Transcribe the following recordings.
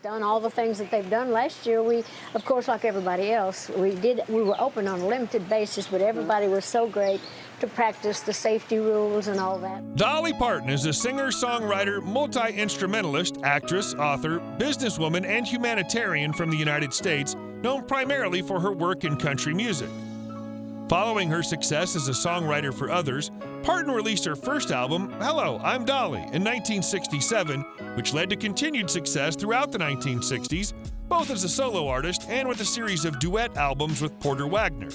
done all the things that they've done. Last year, we, of course, like everybody else, we were open on a limited basis, but everybody was so great to practice the safety rules and all that. Dolly Parton is a singer, songwriter, multi-instrumentalist, actress, author, businesswoman, and humanitarian from the United States, known primarily for her work in country music. Following her success as a songwriter for others, Parton released her first album, Hello, I'm Dolly, in 1967, which led to continued success throughout the 1960s, both as a solo artist and with a series of duet albums with Porter Wagoner,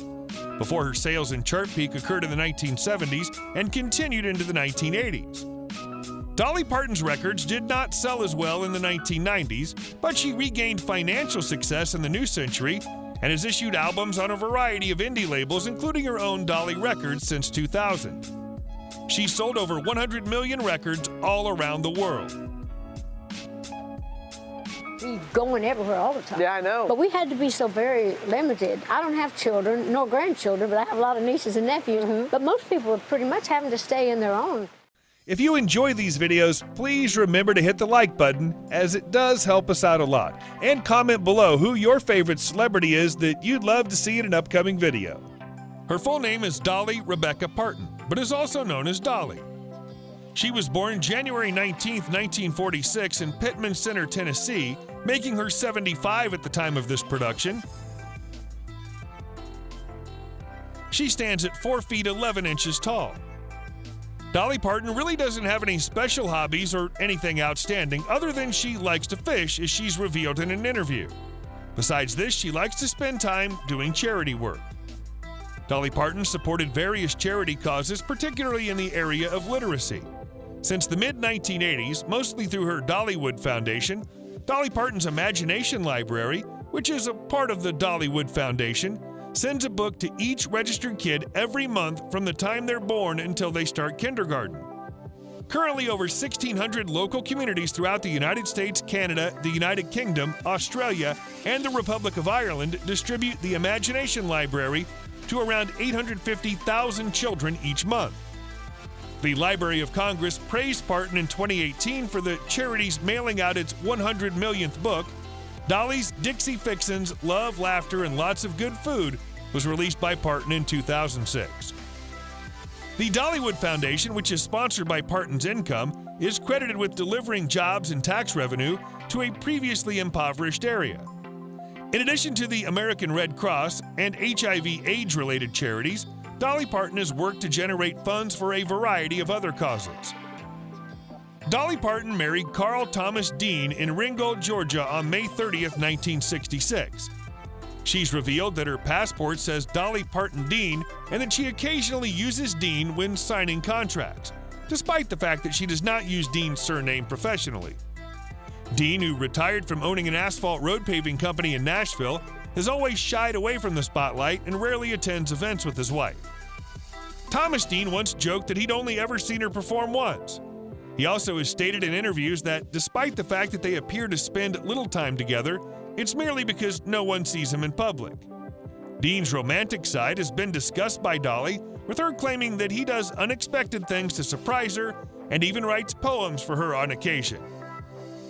before her sales and chart peak occurred in the 1970s and continued into the 1980s. Dolly Parton's records did not sell as well in the 1990s, but she regained financial success in the new century and has issued albums on a variety of indie labels, including her own Dolly Records, since 2000. She's sold over 100 million records all around the world. We're going everywhere all the time. Yeah, I know. But we had to be so very limited. I don't have children, nor grandchildren, but I have a lot of nieces and nephews. But most people are pretty much having to stay in their own. If you enjoy these videos, please remember to hit the like button, as it does help us out a lot. And comment below who your favorite celebrity is that you'd love to see in an upcoming video. Her full name is Dolly Rebecca Parton, but is also known as Dolly. She was born January 19, 1946 in Pittman Center, Tennessee, making her 75 at the time of this production. She stands at 4 feet 11 inches tall. Dolly Parton really doesn't have any special hobbies or anything outstanding other than she likes to fish, as she's revealed in an interview. Besides this, she likes to spend time doing charity work. Dolly Parton supported various charity causes, particularly in the area of literacy. Since the mid-1980s, mostly through her Dollywood Foundation, Dolly Parton's Imagination Library, which is a part of the Dollywood Foundation, sends a book to each registered kid every month from the time they're born until they start kindergarten. Currently, over 1,600 local communities throughout the United States, Canada, the United Kingdom, Australia, and the Republic of Ireland distribute the Imagination Library to around 850,000 children each month. The Library of Congress praised Parton in 2018 for the charity's mailing out its 100 millionth book. Dolly's Dixie Fixins, Love, Laughter, and Lots of Good Food was released by Parton in 2006. The Dollywood Foundation, which is sponsored by Parton's income, is credited with delivering jobs and tax revenue to a previously impoverished area. In addition to the American Red Cross and HIV/AIDS-related charities, Dolly Parton has worked to generate funds for a variety of other causes. Dolly Parton married Carl Thomas Dean in Ringgold, Georgia on May 30th, 1966. She's revealed that her passport says Dolly Parton Dean and that she occasionally uses Dean when signing contracts, despite the fact that she does not use Dean's surname professionally. Dean, who retired from owning an asphalt road paving company in Nashville, has always shied away from the spotlight and rarely attends events with his wife. Thomas Dean once joked that he'd only ever seen her perform once. He also has stated in interviews that despite the fact that they appear to spend little time together, it's merely because no one sees him in public. Dean's romantic side has been discussed by Dolly, with her claiming that he does unexpected things to surprise her and even writes poems for her on occasion.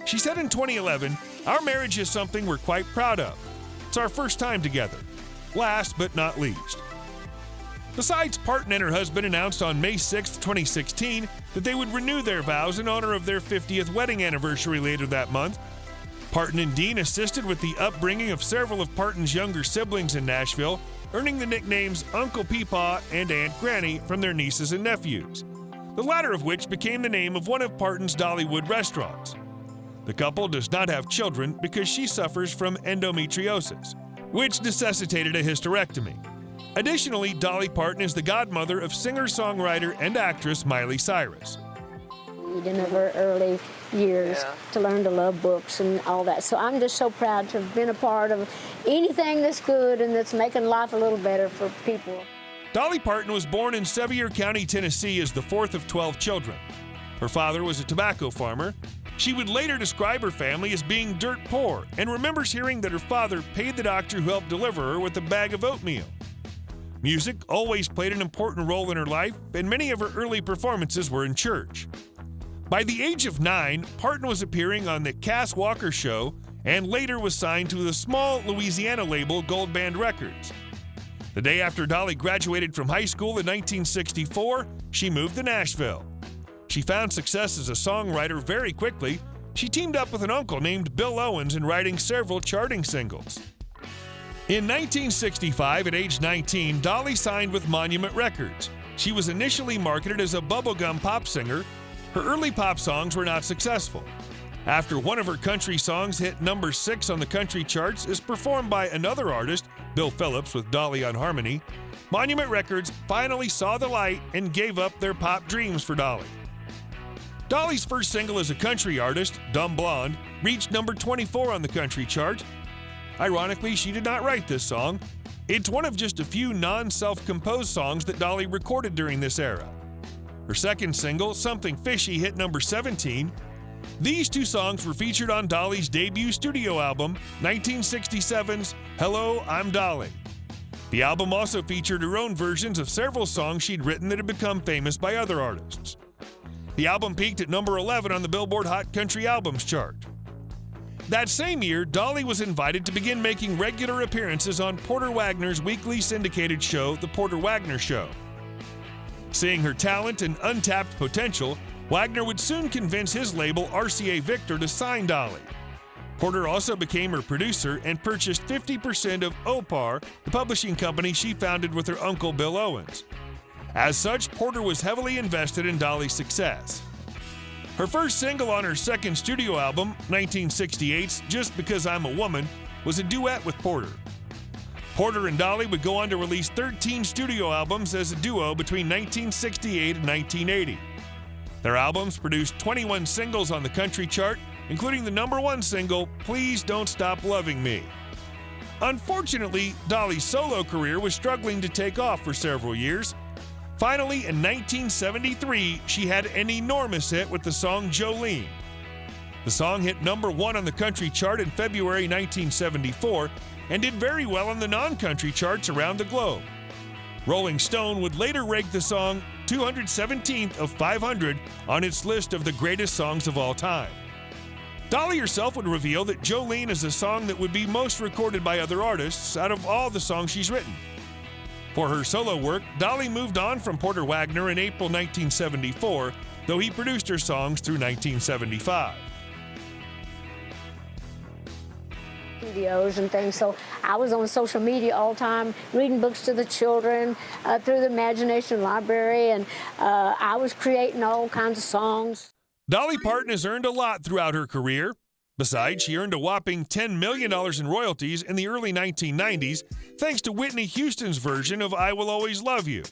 She said in 2011, "Our marriage is something we're quite proud of. It's our first time together. Last but not least." Besides, Parton and her husband announced on May 6, 2016, that they would renew their vows in honor of their 50th wedding anniversary later that month. Parton and Dean assisted with the upbringing of several of Parton's younger siblings in Nashville, earning the nicknames Uncle Peepaw and Aunt Granny from their nieces and nephews, the latter of which became the name of one of Parton's Dollywood restaurants. The couple does not have children because she suffers from endometriosis, which necessitated a hysterectomy. Additionally, Dolly Parton is the godmother of singer-songwriter and actress Miley Cyrus. In her early years to learn to love books and all that. So I'm just so proud to have been a part of anything that's good and that's making life a little better for people. Dolly Parton was born in Sevier County, Tennessee as the fourth of 12 children. Her father was a tobacco farmer. She would later describe her family as being dirt poor and remembers hearing that her father paid the doctor who helped deliver her with a bag of oatmeal. Music always played an important role in her life, and many of her early performances were in church. By the age of 9, Parton was appearing on The Cass Walker Show and later was signed to the small Louisiana label Gold Band Records. The day after Dolly graduated from high school in 1964, she moved to Nashville. She found success as a songwriter very quickly. She teamed up with an uncle named Bill Owens in writing several charting singles. In 1965, at age 19, Dolly signed with Monument Records. She was initially marketed as a bubblegum pop singer. Her early pop songs were not successful. After one of her country songs hit number 6 on the country charts, is performed by another artist, Bill Phillips with Dolly on harmony, Monument Records finally saw the light and gave up their pop dreams for Dolly. Dolly's first single as a country artist, Dumb Blonde, reached number 24 on the country chart. Ironically, she did not write this song. It's one of just a few non-self-composed songs that Dolly recorded during this era. Her second single, Something Fishy, hit number 17. These two songs were featured on Dolly's debut studio album, 1967's Hello, I'm Dolly. The album also featured her own versions of several songs she'd written that had become famous by other artists. The album peaked at number 11 on the Billboard Hot Country Albums chart. That same year, Dolly was invited to begin making regular appearances on Porter Wagner's weekly syndicated show, The Porter Wagner Show. Seeing her talent and untapped potential, Wagner would soon convince his label, RCA Victor, to sign Dolly. Porter also became her producer and purchased 50% of Opar, the publishing company she founded with her uncle Bill Owens. As such, Porter was heavily invested in Dolly's success. Her first single on her second studio album, 1968's Just Because I'm a Woman, was a duet with Porter. Porter and Dolly would go on to release 13 studio albums as a duo between 1968 and 1980. Their albums produced 21 singles on the country chart, including the number 1 single, Please Don't Stop Loving Me. Unfortunately, Dolly's solo career was struggling to take off for several years. Finally, in 1973, she had an enormous hit with the song Jolene. The song hit number 1 on the country chart in February 1974 and did very well on the non-country charts around the globe. Rolling Stone would later rank the song 217th of 500 on its list of the greatest songs of all time. Dolly herself would reveal that Jolene is a song that would be most recorded by other artists out of all the songs she's written. For her solo work, Dolly moved on from Porter Wagner in April 1974, though he produced her songs through 1975. Videos and things, so I was on social media all the time, reading books to the children through the Imagination Library, and I was creating all kinds of songs. Dolly Parton has earned a lot throughout her career. Besides, she earned a whopping $10 million in royalties in the early 1990s thanks to Whitney Houston's version of I Will Always Love You,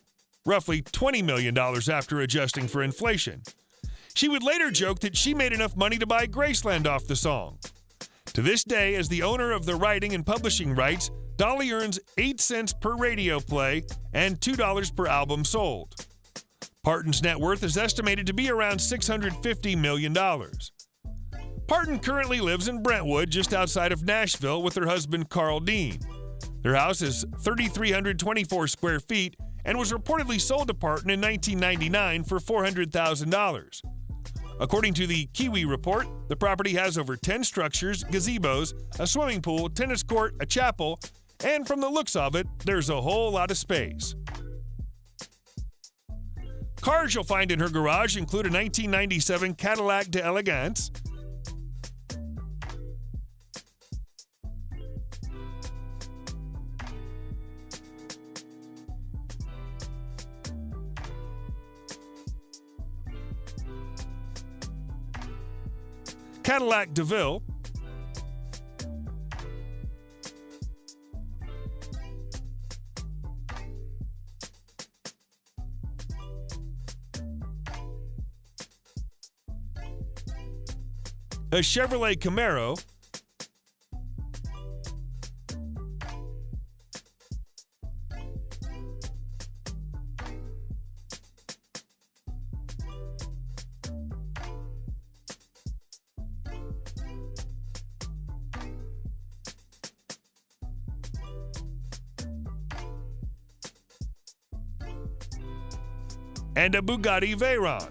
roughly $20 million after adjusting for inflation. She would later joke that she made enough money to buy Graceland off the song. To this day, as the owner of the writing and publishing rights, Dolly earns 8 cents per radio play and $2 per album sold. Parton's net worth is estimated to be around $650 million. Parton currently lives in Brentwood, just outside of Nashville, with her husband Carl Dean. Their house is 3,324 square feet and was reportedly sold to Parton in 1999 for $400,000. According to the Kiwi Report, the property has over 10 structures, gazebos, a swimming pool, tennis court, a chapel, and from the looks of it, there's a whole lot of space. Cars you'll find in her garage include a 1997 Cadillac d'Elegance, Cadillac DeVille, a Chevrolet Camaro, and a Bugatti Veyron.